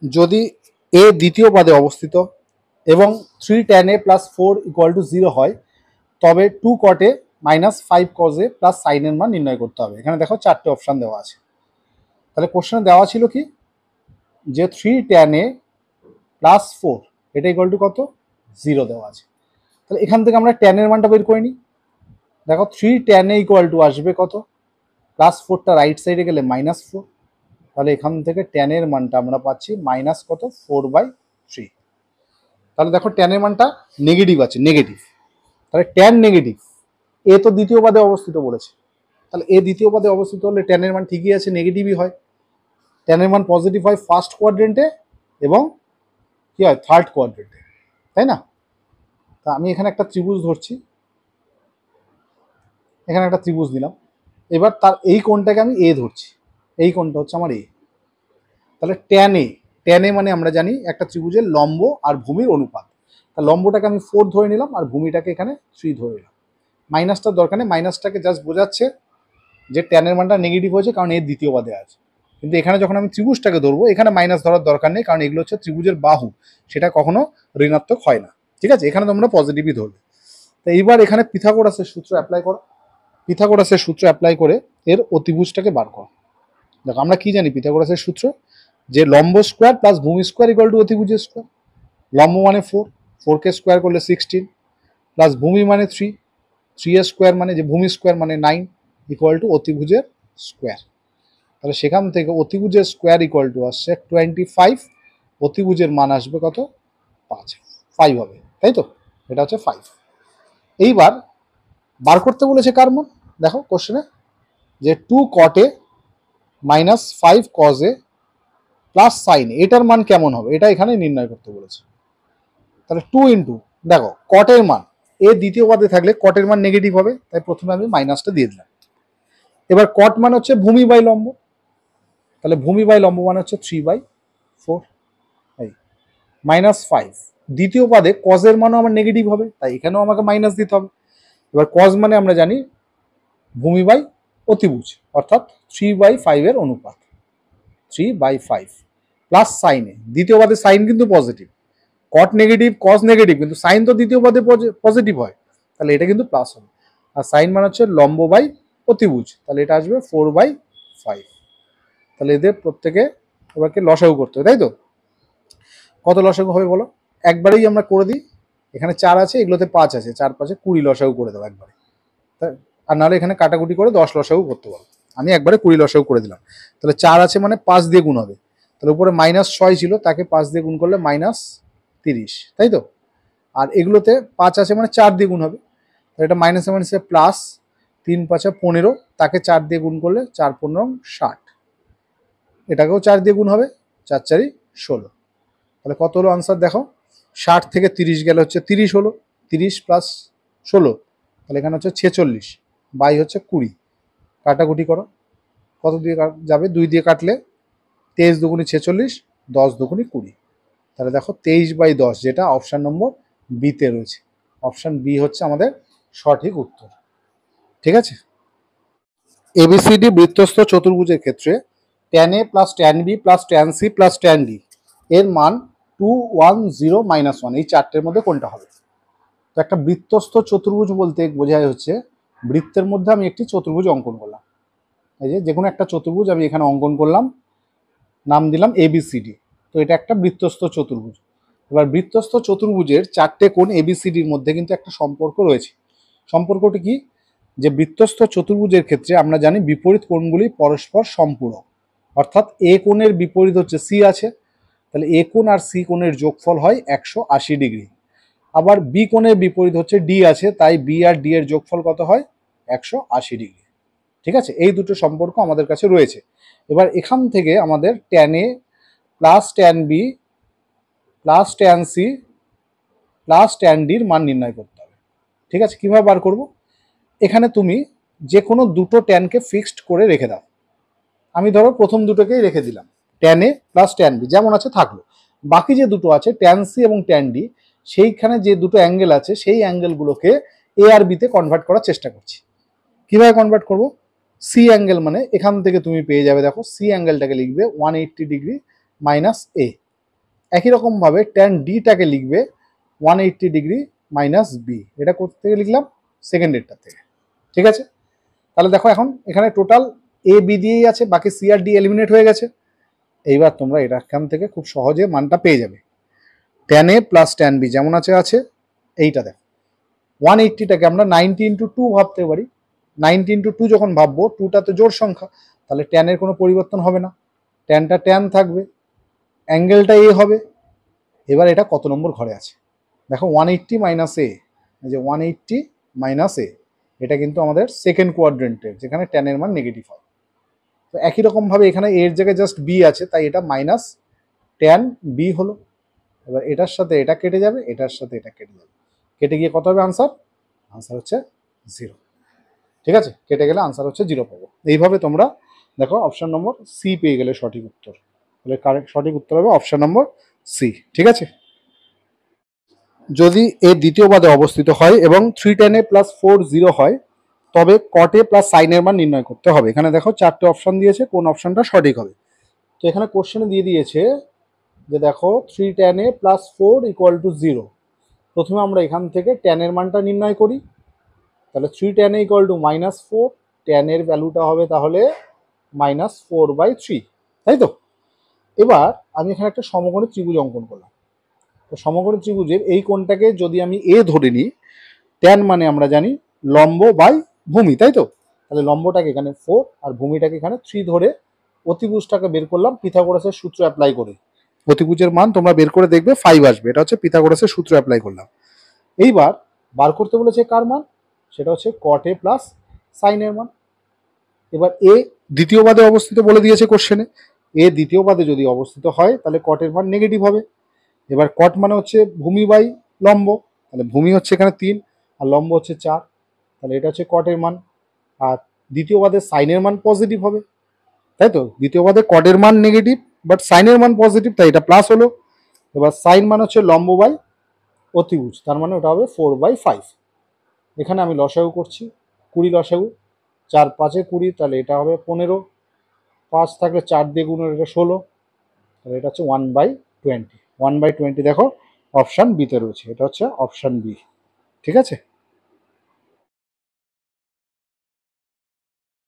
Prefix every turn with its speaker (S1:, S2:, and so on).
S1: যদি এ দ্বিতীয় পদে অবস্থিত এবং 3 tan a plus 4 equal to 0 হয়, তবে 2 cot a minus 5 cos a plus sign এর মান নির্ণয় করতে হবে। এখানে দেখো 4টে অপশান দেওয়া আছে। তাহলে কোশ্চেনে দেওয়া ছিল কি, যে 3 tan a প্লাস 4 এটা ইকুয়াল টু কত, 0 দেওয়া আছে। তাহলে এখান থেকে আমরা tan এর মানটা বের করে নিই। দেখো 3 tan a ইকুয়াল টু আসবে কত, প্লাস 4টা রাইট সাইডে গেলে মাইনাস 4, তাহলে এখান থেকে tan এর মানটা আমরা পাচ্ছি মাইনাস কত, 4/3। তাহলে দেখো tan এর মানটা নেগেটিভ আছে, নেগেটিভ। তাহলে tan নেগেটিভ, এ তো দ্বিতীয় পদে অবস্থিত বলেছে, তাহলে এ দ্বিতীয় পদে অবস্থিত হলে tan এর মান ঠিকই আছে, নেগেটিভই হয়। tan এর মান পজিটিভ হয় ফার্স্ট কোয়াড্রেন্টে এবং কি হয়, থার্ড কোয়াড্রেন্টে, তাই না? তা আমি এখানে একটা ত্রিভুজ ধরছি, এখানে একটা ত্রিভুজ দিলাম। এবার তার এই কোণটাকে আমি এ ধরছি, এই কোণটা হচ্ছে আমার এ। তাহলে tan a মানে আমরা জানি একটা ত্রিভুজের লম্ব আর ভূমির অনুপাত। তা লম্বটাকে আমি 4 ধরে নিলাম আর ভূমিটাকে এখানে 3 ধরে নিলাম। মাইনাসটার দরকার নেই, মাইনাসটাকে জাস্ট বোঝাচ্ছে যে tan এর মানটা নেগেটিভ হয়েছে, কারণ এর দ্বিতীয় পদে আছে। কিন্তু এখানে যখন আমি ত্রিভুজটাকে ধরবো, এখানে মাইনাস ধরার দরকার নেই, কারণ এগুলো হচ্ছে ত্রিভুজের বাহু, সেটা কখনো ঋণাত্মক হয় না। ঠিক আছে, এখানে তোমরা পজিটিভই ধরবে। তো এইবার এখানে পিথাগোরাসের সূত্র অ্যাপ্লাই করো। পিথাগোরাসের সূত্র অ্যাপ্লাই করে এর অতিভুজটাকে বার করো। দেখো আমরা কি জানি পিথাগোরাসের সূত্র, যে লম্ব স্কোয়ার প্লাস ভূমি স্কোয়ার ইকুয়াল টু অতিভুজের স্কোয়ার। লম্ব মানে 4, 4কে স্কোয়ার করলে 16, প্লাস ভূমি মানে 3, 3 এর স্কোয়ার মানে যে ভূমি স্কোয়ার মানে 9 ইকুয়াল টু অতিভুজের স্কোয়ার। তাহলে সেখান থেকে অতিভুজের স্কোয়ার ইকুয়াল টু আসছে 25, অতিভুজের মান আসবে কত, 5 হবে, তাই তো? এটা হচ্ছে 5। এইবার বার করতে বলেছে কার মান, দেখো কোশ্চেনে, যে 2 cot a minus 5 cos a plus sign, এটার মান কেমন হবে, এটা এখানে নির্ণয় করতে বলেছে। তাহলে 2 ইন্টু, দেখো কটের মান, এ দ্বিতীয় পদে থাকলে কটের মান নেগেটিভ হবে, তাই প্রথমে আমি মাইনাসটা দিয়ে দিলাম। এবার কট মান হচ্ছে ভূমি বাই লম্ব, তাহলে ভূমি বাই লম্ব মানে হচ্ছে 3/4, এই মাইনাস 5। দ্বিতীয় পদে কজের মানও আমার নেগেটিভ হবে, তাই এখানেও আমাকে মাইনাস দিতে হবে। এবার কজ মানে আমরা জানি ভূমি বাই অতিভুজ, অর্থাৎ 3/5 এর অনুপাত, 3/5 প্লাস সাইনে, দ্বিতীয় পদে সাইন কিন্তু পজিটিভ, কট নেগেটিভ কজ নেগেটিভ, কিন্তু সাইন তো দ্বিতীয় পদে পজিটিভ হয়, তাহলে এটা কিন্তু প্লাস হবে। আর সাইন মানে হচ্ছে লম্ব বাই অতিভুজ, তাহলে এটা আসবে 4/5। তাহলে এদের প্রত্যেকে এবারকে লসাগু করতে হবে, তাই তো? কত লসাগু হবে বলো, একবারেই আমরা করে দিই। এখানে 4 আছে, এগুলোতে 5 আছে, 4 5 20 লসাগু করে দেবো একবারে। আর নাহলে এখানে কাটাকুটি করে 10 লসাগু করতে পারবো, আমি একবারে 20 লসাগু করে দিলাম। তাহলে 4 আছে মানে 5 দিয়ে গুণ হবে, তাহলে উপরে -6 ছিল, তাকে 5 দিয়ে গুণ করলে -30, তাই তো? আর এগুলোতে 5 আছে মানে 4 দিয়ে গুণ হবে, তাহলে এটা মাইনাসে মাইনাসে প্লাস, 3 5 15, তাকে 4 দিয়ে গুণ করলে 4 15 60, এটাকেও 4 দিয়ে গুণ হবে, 4 4 16। তাহলে কত হলো আনসার দেখো, 60 থেকে 30 গেলে হচ্ছে 30 হলো, 30 প্লাস 16, তাহলে এখানে হচ্ছে 46 বাই হচ্ছে 20। কাটাকুটি করো, কত দিয়ে যাবে, 2 দিয়ে কাটলে 23 দুগুণি 46, 10 দুগুণি 20। তাহলে দেখো 23/10, যেটা অপশান নম্বর বিতে রয়েছে। অপশান বি হচ্ছে আমাদের সঠিক উত্তর। ঠিক আছে, এবিসিডি বৃত্তস্থ চতুর্ভুজের ক্ষেত্রে tan a plus tan b plus tan c plus tan d এর মান 2 1 0 -1, এই চারটের মধ্যে কোনটা হবে? তো একটা বৃত্তস্থ চতুর্ভুজ বলতে বোঝায় হচ্ছে বৃত্তের মধ্যে আমি একটি চতুর্ভুজ অঙ্কন করলাম। এই যে কোনো একটা চতুর্ভুজ আমি এখানে অঙ্কন করলাম, নাম দিলাম এবিসিডি, তো এটা একটা বৃত্তস্থ চতুর্ভুজ। এবার বৃত্তস্থ চতুর্ভুজের চারটে কোণ এবিসিডির মধ্যে কিন্তু একটা সম্পর্ক রয়েছে। সম্পর্কটি কি, যে বৃত্তস্থ চতুর্ভুজের ক্ষেত্রে আমরা জানি বিপরীত কোণগুলি পরস্পর সম্পূরক, অর্থাৎ এ কোণের বিপরীত হচ্ছে সি আছে, তাহলে এ কোণ আর সি কোণের যোগফল হয় 180 ডিগ্রি। আবার বি কোণের বিপরীত হচ্ছে ডি আছে, তাই বি আর ডি এর যোগফল কত হয়, 180 ডিগ্রি। ঠিক আছে, এই দুটো সম্পর্ক আমাদের কাছে রয়েছে। এবার এখান থেকে আমাদের tan a plus tan b plus tan c plus tan d এর মান নির্ণয় করতে হবে। ঠিক আছে, কিভাবে বার করব, এখানে তুমি যে কোনো দুটো ট্যানকে ফিক্সড করে রেখে দাও। আমি ধরো প্রথম দুটোকেই রেখে দিলাম, tan a plus tan b যেমন আছে থাকলো। বাকি যে দুটো আছে tan c এবং tan d, সেইখানে যে দুটো অ্যাঙ্গেল আছে সেই অ্যাঙ্গেলগুলোকে এ আর বিতে কনভার্ট করার চেষ্টা করছি। কিভাবে কনভার্ট করব, সি অ্যাঙ্গেল মানে এখান থেকে তুমি পেয়ে যাবে, দেখো সি অ্যাঙ্গেলটাকে লিখবে 180 ডিগ্রি মাইনাস এ, একই রকমভাবে ট্যান ডিটাকে লিখবে 180 ডিগ্রি মাইনাস বি। এটা কোথা থেকে লিখলাম? সেকেন্ডেরটা থেকে। ঠিক আছে, তাহলে দেখো এখন এখানে টোটাল এ বি দিয়েই আছে, বাকি সি আর ডি এলিমিনেট হয়ে গেছে। এইবার তোমরা এটা এখান থেকে খুব সহজে মানটা পেয়ে যাবে। Tan A plus tan B যেমন আছে এইটা দেখো 180টাকে আমরা 90 × 2 ভাবতে পারি। 90 × 2 যখন ভাববো, 2টা তো জোড় সংখ্যা, তাহলে ট্যানের কোনো পরিবর্তন হবে না, ট্যানটা ট্যান থাকবে, অ্যাঙ্গেলটা এ হবে। এবার এটা কত নম্বর ঘরে আছে দেখো, 180 মাইনাস এ, এই যে 180 মাইনাস এ, এটা কিন্তু আমাদের সেকেন্ড কোয়াড্রেন্টের, যেখানে ট্যানের মান নেগেটিভ হয়। তো একই রকমভাবে এখানে এর জায়গায় জাস্ট বি আছে, তাই এটা মাইনাস ট্যান বি হলো। এবার এটার সাথে এটা কেটে যাবে, এটার সাথে এটা কেটে যাবে, কেটে গিয়ে কত হবে আনসার? আনসার হচ্ছে 0। ঠিক আছে, কেটে গেলে আনসার হচ্ছে 0 পাবো। এইভাবে তোমরা দেখো অপশন নম্বর সি পেয়ে গেলে সঠিক উত্তর। তাহলে কারেক্ট সঠিক উত্তর হবে অপশন নম্বর সি। ঠিক আছে, যদি এর দ্বিতীয় বাদে অবস্থিত হয় এবং 3tan a প্লাস 4 হয়, তবে cot a প্লাস sin এর মান নির্ণয় করতে হবে। এখানে দেখো 4টে অপশন দিয়েছে, কোন অপশনটা সঠিক হবে। তো এখানে কোশ্চেনে দিয়ে দিয়েছে যে দেখো 3tan a প্লাস 4 = 0। প্রথমে আমরা এখান থেকে tan এর মানটা নির্ণয় করি। তাহলে 3tan a = -4, tan এর ভ্যালুটা হবে তাহলে -4/3, তাই তো? এবার আমি এখানে একটা সমকোণী ত্রিভুজ অঙ্কন করলাম। তো সমকোণী ত্রিভুজের এই কোণটাকে যদি আমি এ ধরে নিই, ট্যান মানে আমরা জানি লম্ব বাই ভূমি, তাই তো? তাহলে লম্বটাকে এখানে 4 আর ভূমিটাকে এখানে 3 ধরে অতিভুজটাকে বের করলাম পিথাগোরাসের সূত্র অ্যাপ্লাই করে। অতিভুজের মান তোমরা বের করে দেখবে 5 আসবে, এটা হচ্ছে পিথাগোরাসের সূত্র অ্যাপ্লাই করলাম। এইবার বার করতে বলেছে কার মান? সেটা হচ্ছে cot a প্লাস sin এর মান। এবার এ দ্বিতীয় বাদে অবস্থিত বলে দিয়েছে কোশ্চেনে, এ দ্বিতীয় বাদে যদি অবস্থিত হয় তাহলে cot এর মান নেগেটিভ হবে। এবার cot মানে হচ্ছে ভূমি বাই লম্ব, তাহলে ভূমি হচ্ছে এখানে 3 আর লম্ব হচ্ছে 4, তাহলে এটা হচ্ছে cot এর মান। আর দ্বিতীয় বাদে sin এর মান পজিটিভ হবে, তাই তো? দ্বিতীয় বাদে cot এর মান নেগেটিভ বাট sin এর মান পজিটিভ, তাই এটা প্লাস হলো। এবার sin মান হচ্ছে লম্ব বাই অতিভুজ, তার মানে ওটা হবে 4/5। এখানে আমি লসাগু করছি, 20 লসাগু, 4 5 20, তাহলে এটা হবে 15, 5 থাকলে 4 দিয়ে গুণ, এটা 16, তাহলে এটা হচ্ছে 1/20। 1/20 দেখো অপশান বিতে রয়েছে, এটা হচ্ছে অপশান বি। ঠিক আছে।